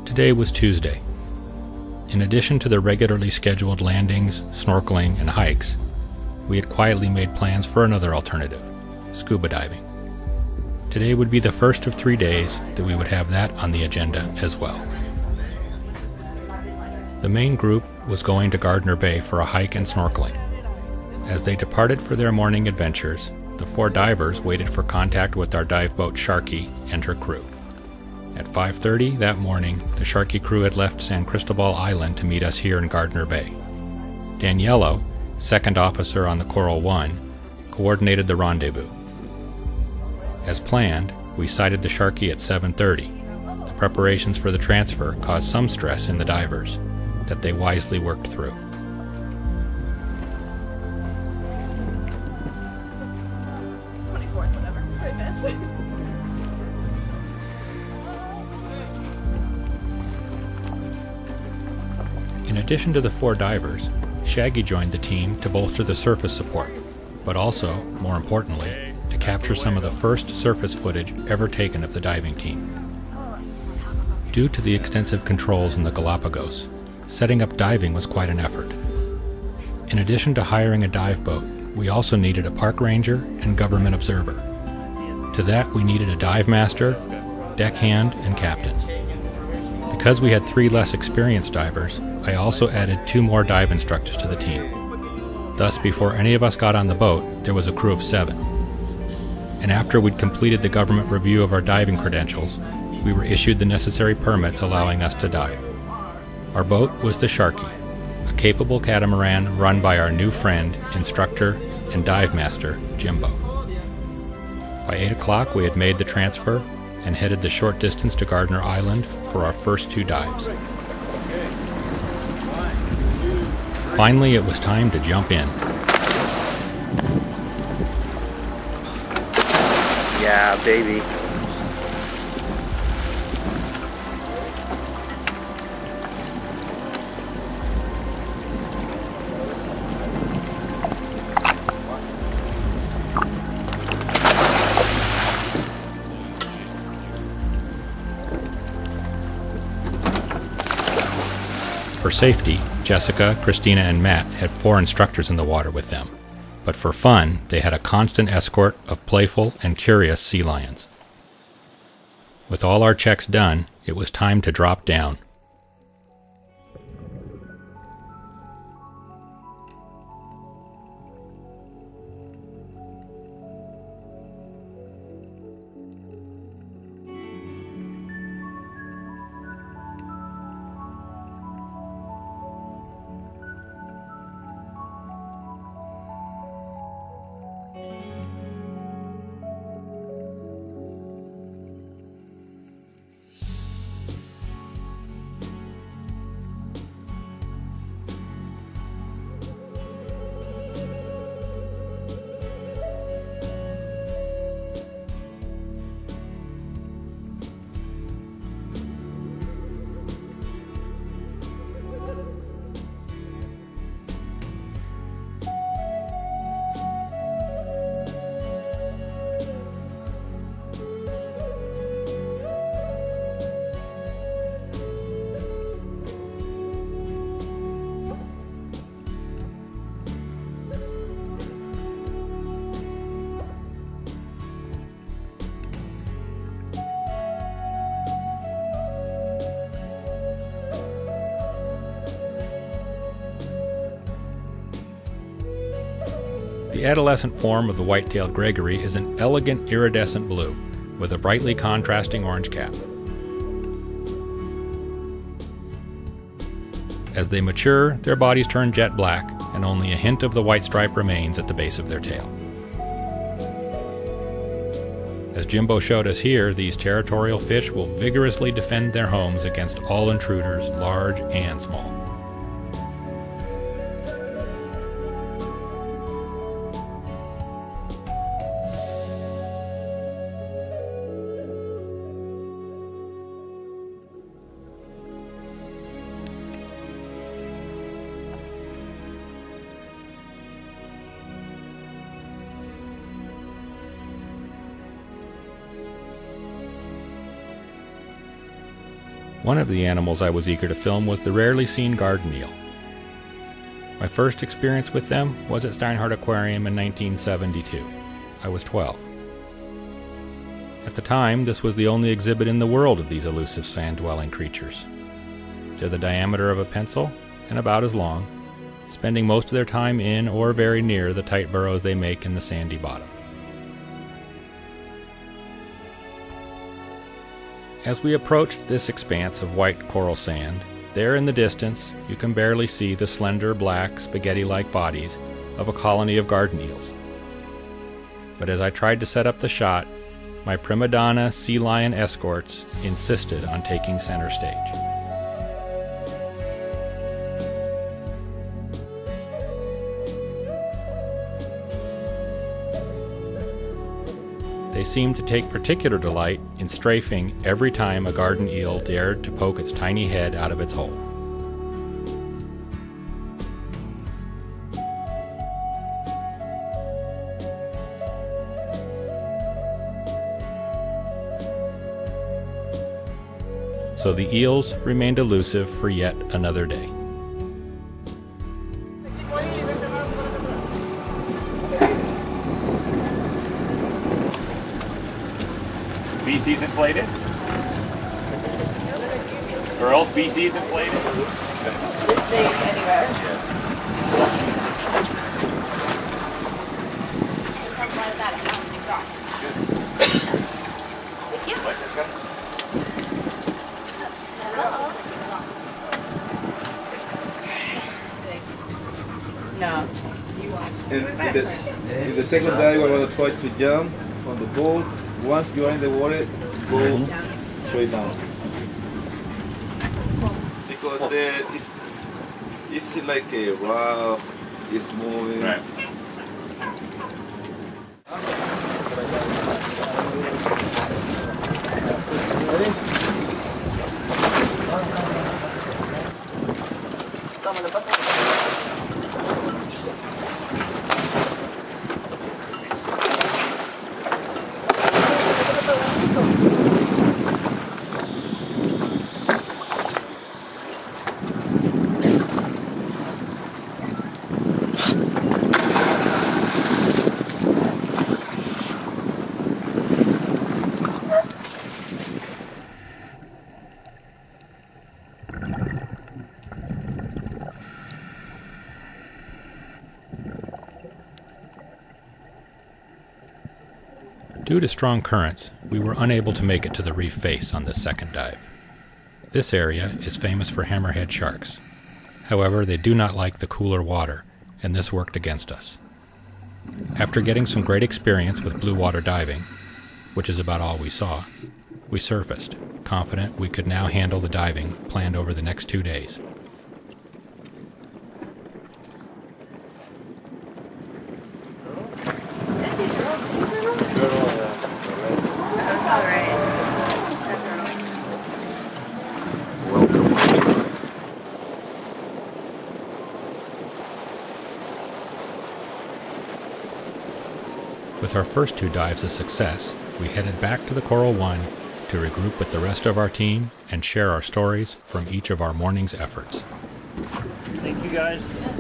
Today was Tuesday. In addition to the regularly scheduled landings, snorkeling, and hikes, we had quietly made plans for another alternative, scuba diving. Today would be the first of 3 days that we would have that on the agenda as well. The main group was going to Gardner Bay for a hike and snorkeling. As they departed for their morning adventures, the 4 divers waited for contact with our dive boat Sharky and her crew. At 5:30 that morning, the Sharky crew had left San Cristobal Island to meet us here in Gardner Bay. Daniello, second officer on the Coral 1, coordinated the rendezvous. As planned, we sighted the Sharky at 7:30. The preparations for the transfer caused some stress in the divers that they wisely worked through. In addition to the 4 divers, Shaggy joined the team to bolster the surface support, but also, more importantly, to capture some of the first surface footage ever taken of the diving team. Due to the extensive controls in the Galapagos, setting up diving was quite an effort. In addition to hiring a dive boat, we also needed a park ranger and government observer. To that, we needed a dive master, deckhand, and captain. Because we had 3 less experienced divers, I also added 2 more dive instructors to the team. Thus, before any of us got on the boat, there was a crew of 7. And after we'd completed the government review of our diving credentials, we were issued the necessary permits allowing us to dive. Our boat was the Sharky, a capable catamaran run by our new friend, instructor, and dive master, Jimbo. By 8 o'clock, we had made the transfer and headed the short distance to Gardner Island for our first 2 dives. Finally, it was time to jump in. Yeah, baby. For safety, Jessica, Christina, and Matt had 4 instructors in the water with them, but for fun, they had a constant escort of playful and curious sea lions. With all our checks done, it was time to drop down. The adolescent form of the white-tailed gregory is an elegant iridescent blue with a brightly contrasting orange cap. As they mature, their bodies turn jet black, and only a hint of the white stripe remains at the base of their tail. As Jimbo showed us here, these territorial fish will vigorously defend their homes against all intruders, large and small. One of the animals I was eager to film was the rarely seen garden eel. My first experience with them was at Steinhardt Aquarium in 1972. I was 12. At the time, this was the only exhibit in the world of these elusive sand-dwelling creatures. They're the diameter of a pencil and about as long, spending most of their time in or very near the tight burrows they make in the sandy bottom. As we approached this expanse of white coral sand, there in the distance you can barely see the slender black spaghetti-like bodies of a colony of garden eels. But as I tried to set up the shot, my prima donna sea lion escorts insisted on taking center stage. They seemed to take particular delight in strafing every time a garden eel dared to poke its tiny head out of its hole. So the eels remained elusive for yet another day. BC's inflated? Earl, BC's inflated? This thing anywhere. No, you want. In the second dive, we're going to try to jump on the boat. Once you are in the water, go straight down. Because there is, it's like a rough, it's moving. Right. Due to strong currents, we were unable to make it to the reef face on this second dive. This area is famous for hammerhead sharks. However, they do not like the cooler water, and this worked against us. After getting some great experience with blue water diving, which is about all we saw, we surfaced, confident we could now handle the diving planned over the next 2 days. With our first 2 dives a success, we headed back to the Coral One to regroup with the rest of our team and share our stories from each of our morning's efforts. Thank you guys.